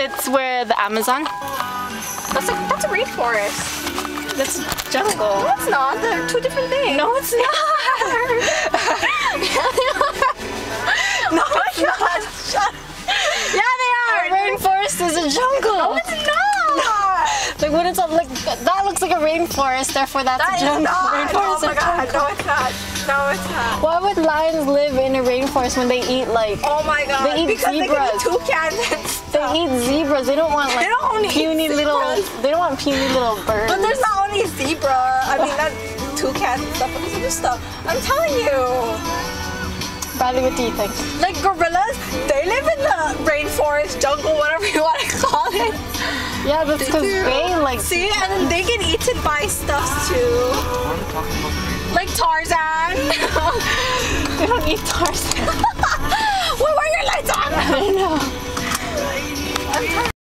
It's where the Amazon. That's a rainforest. That's jungle. No, it's not. They're two different things. No, it's not. No, it's not. Yeah, they are. A rainforest is a jungle. No, it's not. Like when it's like that looks like a rainforest, therefore that's a jungle. Oh Rainforest my is a god, jungle. no it's not. No it's not. Why would lions live in a rainforest when they eat like Oh my god. They eat because zebras. they can eat toucans and they stuff. eat zebras? They don't want like They don't only eat puny little. zebras. They don't want puny little birds. But there's not only zebra. I mean not toucans and stuff, but there's other stuff. I'm telling you. Bradley, what do you think? Like gorillas, they live in the rainforest, jungle, whatever you want to call it. Yeah, that's because they like. See, and then they get eaten by stuff too. Like Tarzan. They don't eat Tarzan. Why are your lights on? I don't know. I'm telling